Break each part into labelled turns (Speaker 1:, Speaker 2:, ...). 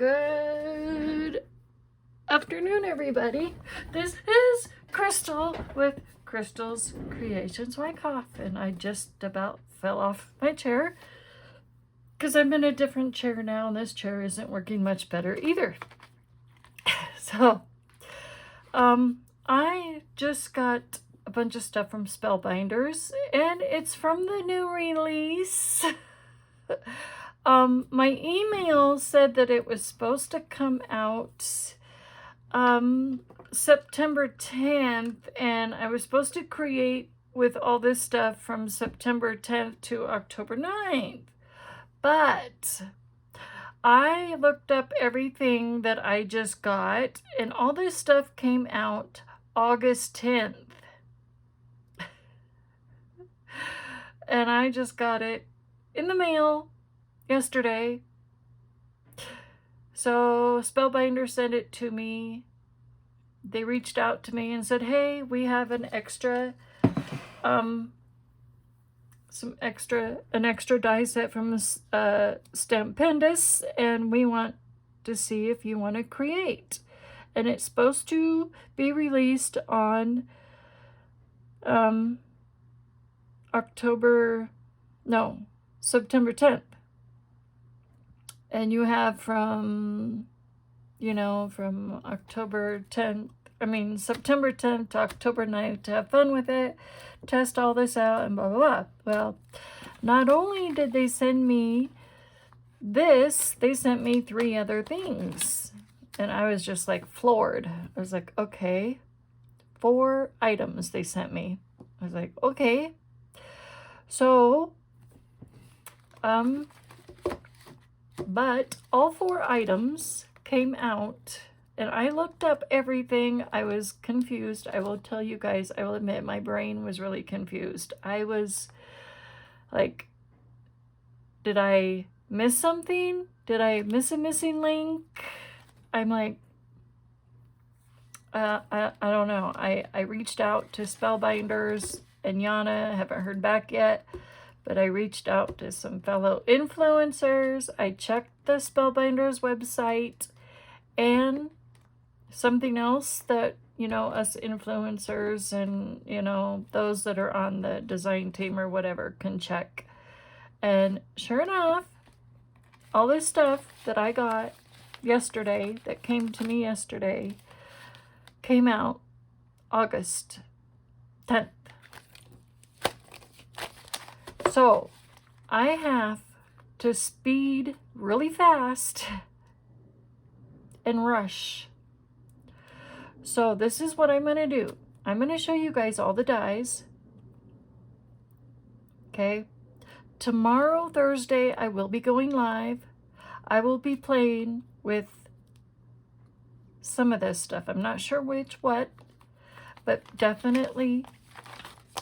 Speaker 1: Good afternoon, everybody. This is Crystal with Crystal's Creations Wake Off, and I just about fell off my chair because I'm in a different chair now, and this chair isn't working much better either. So, I just got a bunch of stuff from Spellbinders, and it's from the new release. My email said that it was supposed to come out September 10th, and I was supposed to create with all this stuff from September 10th to October 9th. But I looked up everything that I just got, and all this stuff came out August 10th. And I just got it in the mail yesterday. So Spellbinder sent it to me. They reached out to me and said, hey, we have an extra die set from Spellbinders, and we want to see if you want to create. And it's supposed to be released on September 10th. And you have from September 10th to October 9th to have fun with it, test all this out, and blah, blah, blah. Well, not only did they send me this, they sent me 3 other things. And I was just like floored. I was like, okay, 4 items they sent me. I was like, okay. So, but all 4 items came out, and I looked up everything. I was confused. I will tell you guys, I will admit my brain was really confused. I was like, did I miss something? Did I miss a missing link? I'm like, I don't know. I reached out to Spellbinders and Yana. I haven't heard back yet. But I reached out to some fellow influencers. I checked the Spellbinders website, and something else that, us influencers and, those that are on the design team or whatever can check. And sure enough, all this stuff that I got yesterday, that came to me yesterday, came out August 10th. So, I have to speed really fast and rush. So, this is what I'm going to do. I'm going to show you guys all the dies. Okay. Tomorrow, Thursday, I will be going live. I will be playing with some of this stuff. I'm not sure what, but definitely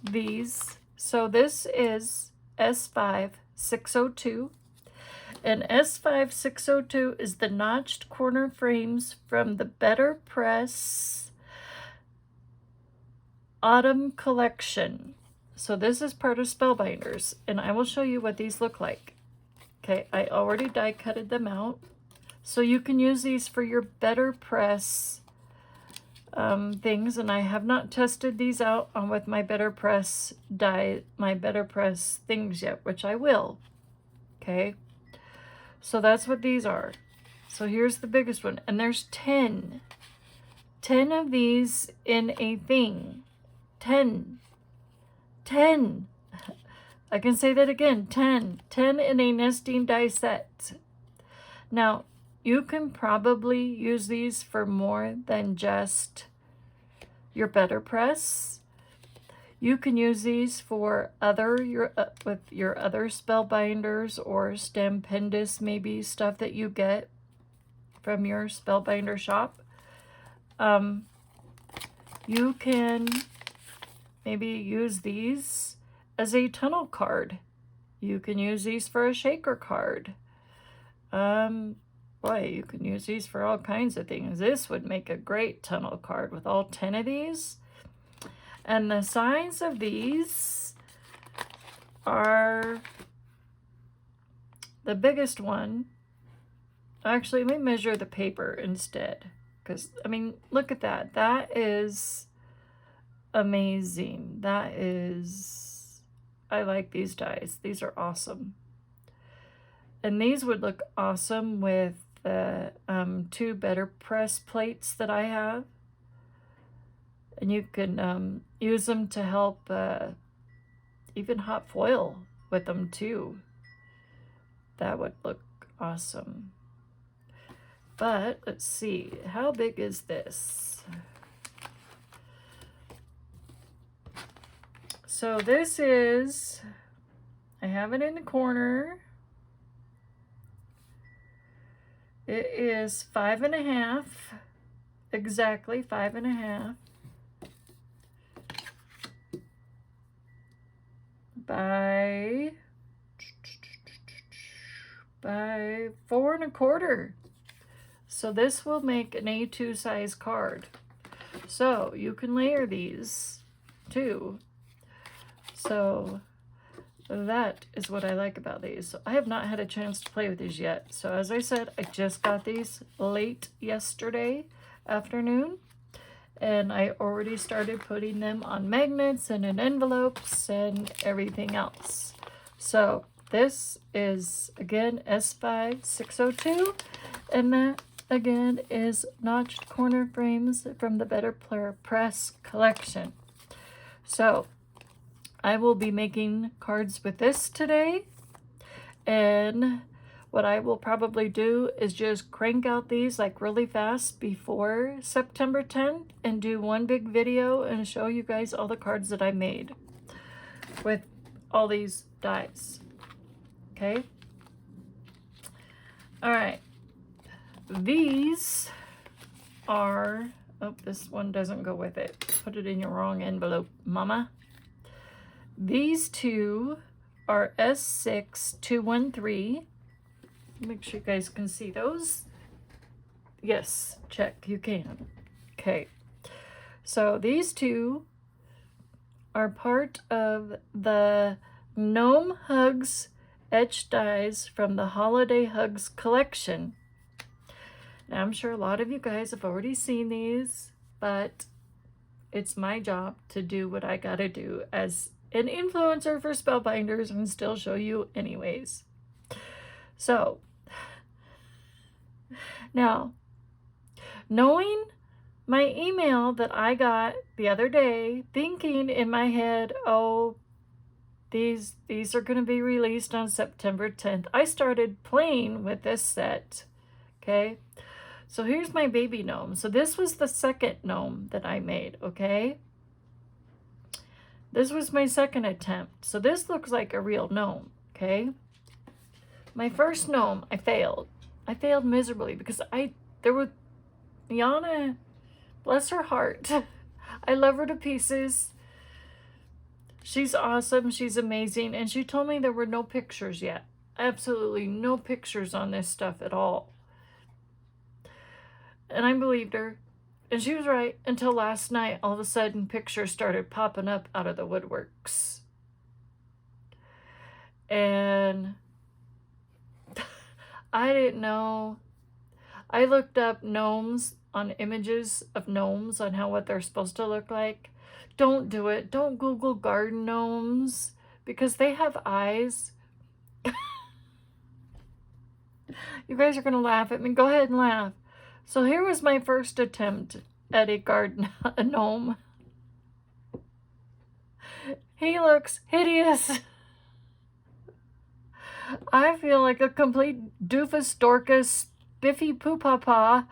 Speaker 1: these. So, this is S5602, and S5602 is the notched corner frames from the Better Press Autumn Collection. So this is part of Spellbinders, and I will show you what these look like. Okay, I already die cutted them out, so you can use these for your Better Press things, and I have not tested these out on with my Better Press things yet, which I will. Okay, so that's what these are. So here's the biggest one, and there's 10 of these in a thing. 10 I can say that again. 10 in a nesting die set. Now, you can probably use these for more than just your Better Press. You can use these for with your other Spellbinders or Spellbinders, maybe stuff that you get from your Spellbinder shop. You can maybe use these as a tunnel card. You can use these for a shaker card. Boy, you can use these for all kinds of things. This would make a great tunnel card with all 10 of these. And the size of these are, the biggest one Actually, let me measure the paper instead. Because, I mean, look at that. That is amazing. That is... I like these dies. These are awesome. And these would look awesome with the 2 Better Press plates that I have. And you can use them to help even hot foil with them too. That would look awesome. But let's see, how big is this? So this is, I have it in the corner. It is 5.5, exactly 5.5 by 4.25. So this will make an A2 size card. So you can layer these too. So that is what I like about these. So I have not had a chance to play with these yet. So as I said, I just got these late yesterday afternoon. And I already started putting them on magnets and in envelopes and everything else. So this is, again, S5602. And that, again, is notched corner frames from the Better Press collection. So I will be making cards with this today. And what I will probably do is just crank out these like really fast before September 10th and do one big video and show you guys all the cards that I made with all these dies. Okay? All right. These are, oh, this one doesn't go with it. Put it in your wrong envelope, mama. These two are S6213. Make sure you guys can see those. Yes, check, you can. Okay, so these two are part of the Gnome Hugs etched dies from the Holiday Hugs collection. Now, I'm sure a lot of you guys have already seen these, but it's my job to do what I gotta do as an influencer for Spellbinders and still show you anyways. So, now, knowing my email that I got the other day, thinking in my head, oh, these are going to be released on September 10th, I started playing with this set, okay? So here's my baby gnome. So this was the second gnome that I made, okay? This was my second attempt. So this looks like a real gnome, okay? My first gnome, I failed. I failed miserably because Yana, bless her heart. I love her to pieces. She's awesome. She's amazing. And she told me there were no pictures yet. Absolutely no pictures on this stuff at all. And I believed her. And she was right until last night. All of a sudden, pictures started popping up out of the woodworks. And I didn't know. I looked up gnomes on images of gnomes on what they're supposed to look like. Don't do it. Don't Google garden gnomes because they have eyes. You guys are going to laugh at me. Go ahead and laugh. So here was my first attempt at a gnome. He looks hideous. I feel like a complete doofus dorcas biffy poo-papa.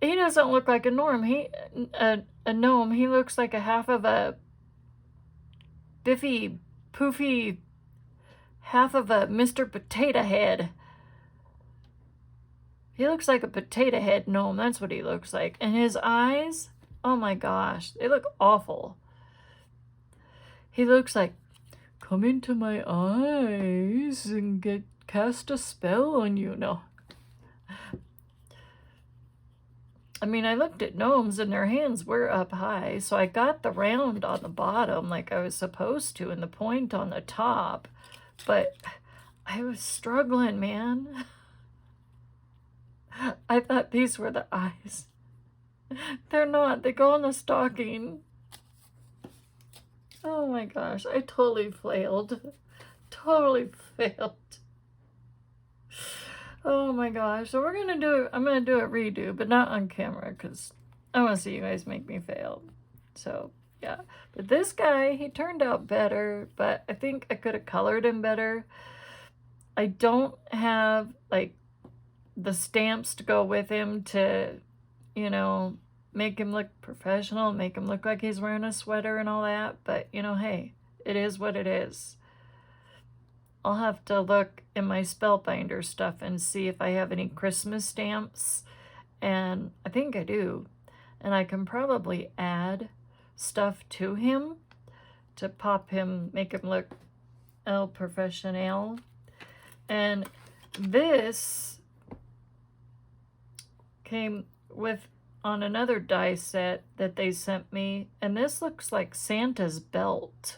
Speaker 1: He doesn't look like a gnome. A gnome. He looks like a half of a biffy, poofy, half of a Mr. Potato Head. He looks like a potato head gnome. That's what he looks like. And his eyes, oh my gosh, they look awful. He looks like, come into my eyes and cast a spell on you. No. I mean, I looked at gnomes and their hands were up high. So I got the round on the bottom like I was supposed to and the point on the top. But I was struggling, man. I thought these were the eyes. They're not. They go on the stocking. Oh my gosh, I totally failed. Totally failed. Oh my gosh. So we're gonna do it. I'm gonna do a redo, but not on camera because I want to see you guys make me fail. So yeah. But this guy, he turned out better, but I think I could have colored him better. I don't have like the stamps to go with him to, you know, make him look professional, make him look like he's wearing a sweater and all that. But, you know, hey, it is what it is. I'll have to look in my Spellbinder stuff and see if I have any Christmas stamps. And I think I do. And I can probably add stuff to him to pop him, make him look el professional. And this came with on another die set that they sent me, and this looks like Santa's belt.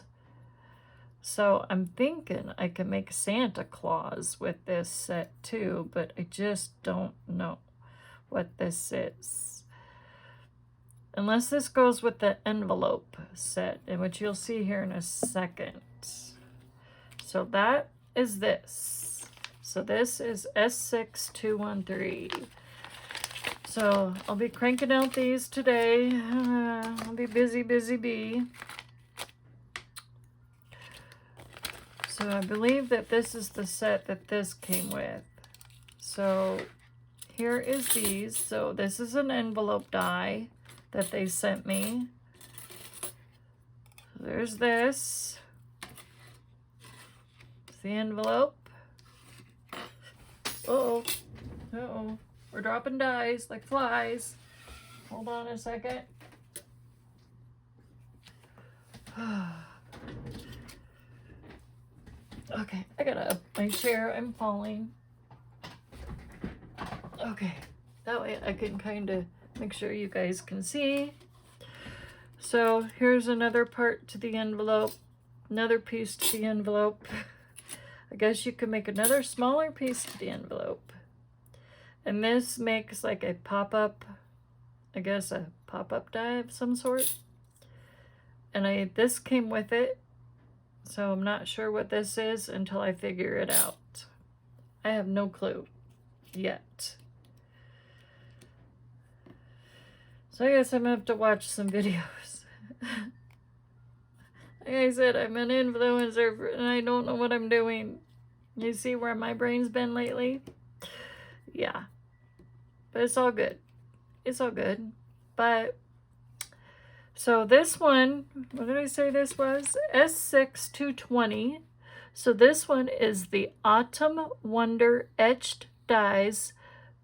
Speaker 1: So I'm thinking I can make Santa Claus with this set too, but I just don't know what this is. Unless this goes with the envelope set, and which you'll see here in a second. So that is this. So this is S6213. So I'll be cranking out these today. I'll be busy bee. So I believe that this is the set that this came with. So here is these. So this is an envelope die that they sent me. There's this. It's the envelope. Uh-oh. Uh-oh. We're dropping dies like flies. Hold on a second. Okay, I gotta up my chair. I'm falling. Okay, that way I can kind of make sure you guys can see. So here's another part to the envelope. Another piece to the envelope. I guess you could make another smaller piece to the envelope. And this makes like a pop-up, I guess a pop-up die of some sort. And this came with it. So I'm not sure what this is until I figure it out. I have no clue yet. So I guess I'm gonna have to watch some videos. Like I said, I'm an influencer and I don't know what I'm doing. You see where my brain's been lately? Yeah. But it's all good. It's all good. But so this one, what did I say this was? S6220. So this one is the Autumn Wonder etched dies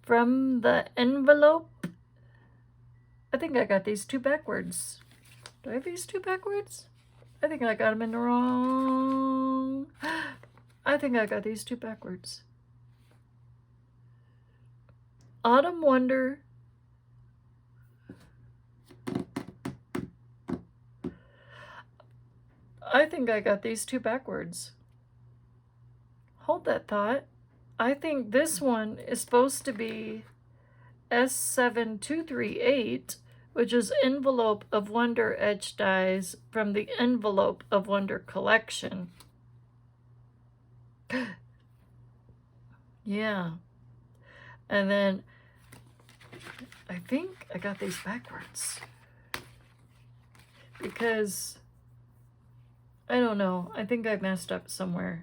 Speaker 1: from the envelope. I think I got these two backwards. Do I have these two backwards? I think I got them in the wrong. I think I got these two backwards. Autumn Wonder. I think I got these two backwards. Hold that thought. I think this one is supposed to be S7238, which is Envelope of Wonder etched dies from the Envelope of Wonder collection. Yeah. And then I think I got these backwards. Because I don't know. I think I messed up somewhere.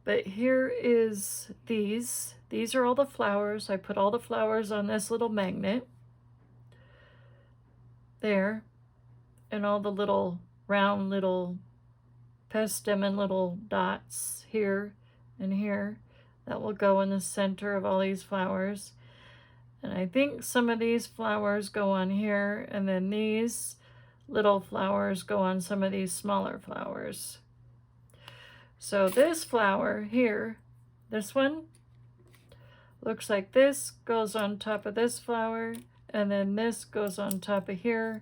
Speaker 1: But here is these. These are all the flowers. I put all the flowers on this little magnet. There. And all the little round little stem and little dots here and here. That will go in the center of all these flowers. And I think some of these flowers go on here. And then these little flowers go on some of these smaller flowers. So this flower here, this one, looks like this goes on top of this flower, and then this goes on top of here,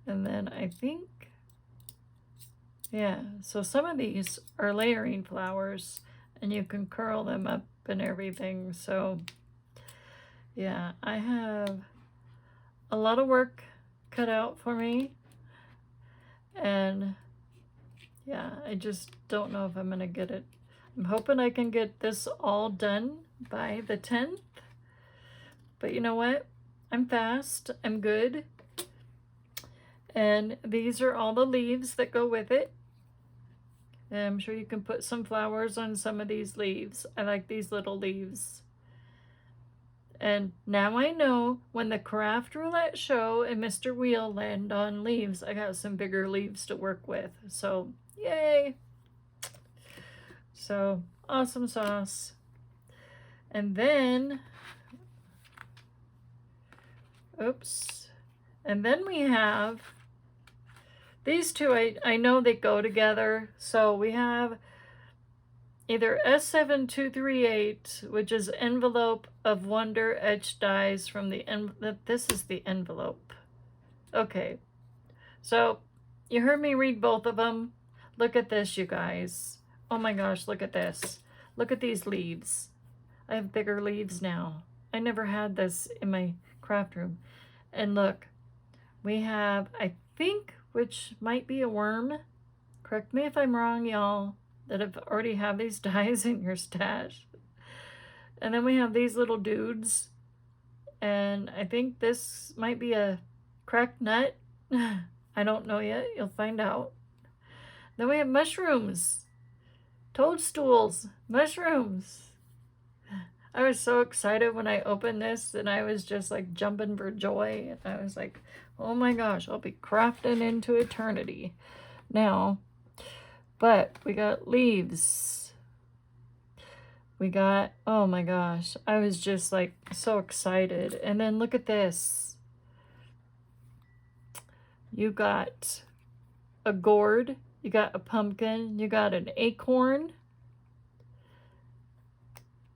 Speaker 1: and then I think Yeah, so some of these are layering flowers and you can curl them up and everything. So yeah, I have a lot of work cut out for me. And yeah, I just don't know if I'm gonna get it. I'm hoping I can get this all done by the 10th. But you know what? I'm fast. I'm good. And these are all the leaves that go with it. And I'm sure you can put some flowers on some of these leaves. I like these little leaves. And now I know when the craft roulette show and Mr. Wheel land on leaves, I got some bigger leaves to work with. So, yay! So, awesome sauce. And then, oops. And then we have these two. I know they go together. So we have either S7238, which is Envelope of Wonder etched dies from the this is the envelope. Okay, so you heard me read both of them. Look at this, you guys. Oh my gosh, look at this. Look at these leaves. I have bigger leaves now. I never had this in my craft room. And look, we have, I think, which might be a worm. Correct me if I'm wrong, y'all, that have already have these dies in your stash. And then we have these little dudes. And I think this might be a cracked nut. I don't know yet. You'll find out. Then we have mushrooms. Toadstools. Mushrooms. I was so excited when I opened this and I was just like jumping for joy. And I was like, oh my gosh, I'll be crafting into eternity now. But we got leaves. We got, oh my gosh, I was just like so excited. And then look at this. You got a gourd, you got a pumpkin, you got an acorn,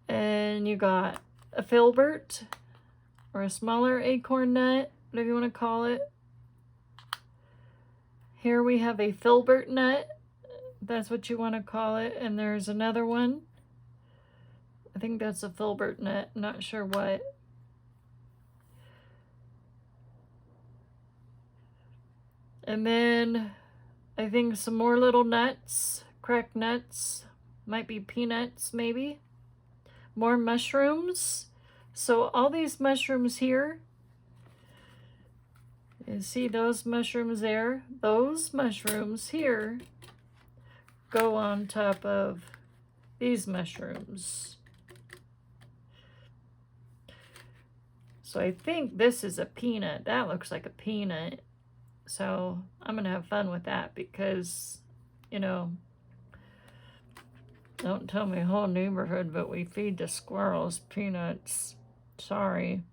Speaker 1: and you got a filbert, or a smaller acorn nut, whatever you want to call it. Here we have a filbert nut, that's what you want to call it, and there's another one. I think that's a filbert nut, I'm not sure what. And then I think some more little nuts, cracked nuts, might be peanuts maybe. More mushrooms. So all these mushrooms here, you see those mushrooms there? Those mushrooms here go on top of these mushrooms. So I think this is a peanut. That looks like a peanut. So I'm gonna have fun with that because, you know, don't tell me whole neighborhood, but we feed the squirrels peanuts. Sorry.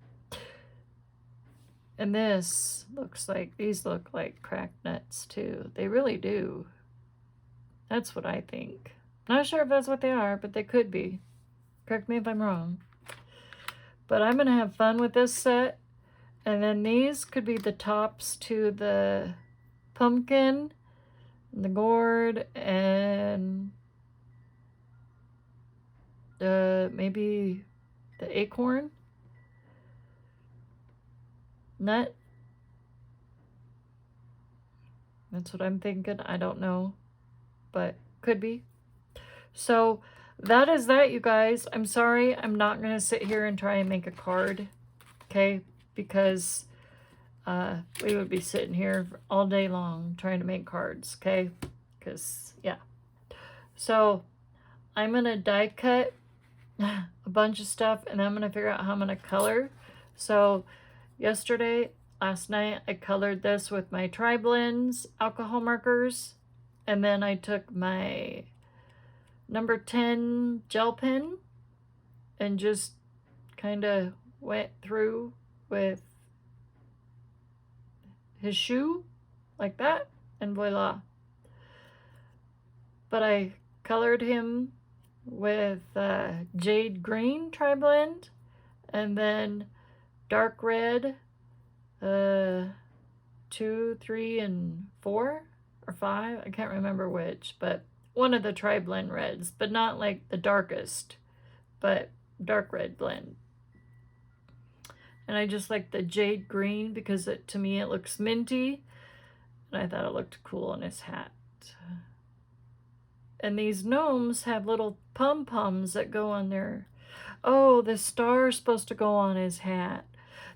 Speaker 1: And this looks like, these look like cracked nuts too. They really do. That's what I think. Not sure if that's what they are, but they could be. Correct me if I'm wrong. But I'm gonna have fun with this set. And then these could be the tops to the pumpkin, the gourd, and maybe the acorn nut. That's what I'm thinking. I don't know, but could be. So that is that, you guys. I'm sorry. I'm not going to sit here and try and make a card. Okay. Because we would be sitting here all day long trying to make cards, okay? Because, yeah. So, I'm going to die cut a bunch of stuff, and then I'm going to figure out how I'm going to color. So, last night, I colored this with my Tri-Blends alcohol markers, and then I took my number 10 gel pen and just kind of went through with his shoe like that, and voila. But I colored him with jade green tri-blend, and then dark red 2, 3, and 4, or 5. I can't remember which, but one of the tri-blend reds, but not like the darkest, but dark red blend. And I just like the jade green because to me it looks minty, and I thought it looked cool on his hat. And these gnomes have little pom-poms that go on their... Oh, the star's supposed to go on his hat.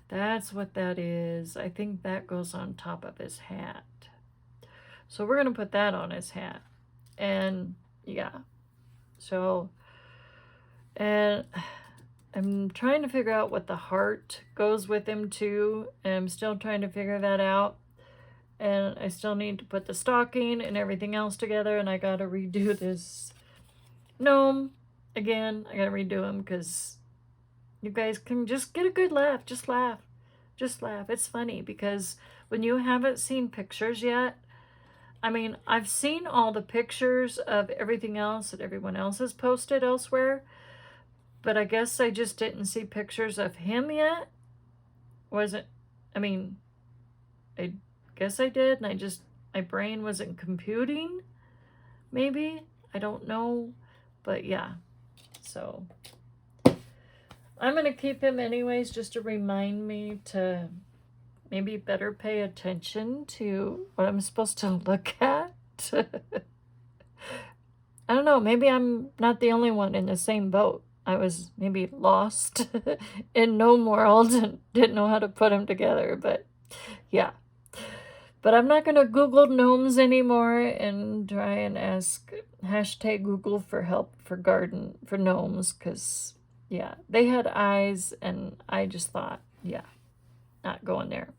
Speaker 1: That's what that is. I think that goes on top of his hat. So we're going to put that on his hat. And yeah. So, and I'm trying to figure out what the heart goes with him too. And I'm still trying to figure that out. And I still need to put the stocking and everything else together. And I got to redo this gnome again. I got to redo him because you guys can just get a good laugh. Just laugh. Just laugh. It's funny because when you haven't seen pictures yet, I mean, I've seen all the pictures of everything else that everyone else has posted elsewhere, but I guess I just didn't see pictures of him yet. I guess I did, and my brain wasn't computing, maybe. I don't know, but yeah. So I'm going to keep him anyways just to remind me to maybe better pay attention to what I'm supposed to look at. I don't know, maybe I'm not the only one in the same boat. I was maybe lost in gnome world and didn't know how to put them together, but yeah. But I'm not going to Google gnomes anymore and try and ask hashtag Google for help for gnomes, because yeah, they had eyes and I just thought, yeah, not going there.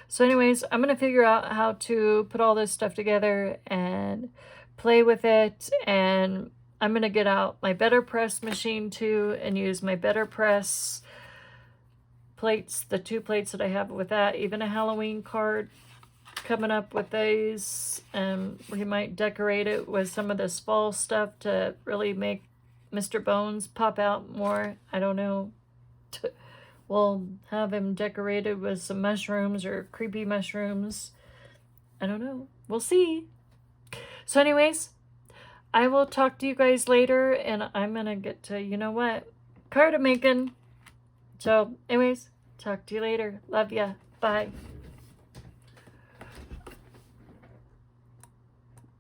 Speaker 1: So anyways, I'm going to figure out how to put all this stuff together and play with it. And I'm going to get out my Better Press machine too and use my Better Press plates, the 2 plates that I have with that, even a Halloween card coming up with these. We might decorate it with some of this fall stuff to really make Mr. Bones pop out more. I don't know. We'll have him decorated with some mushrooms or creepy mushrooms. I don't know. We'll see. So anyways, I will talk to you guys later, and I'm going to get to, you know what, card making. So anyways, talk to you later. Love ya. Bye.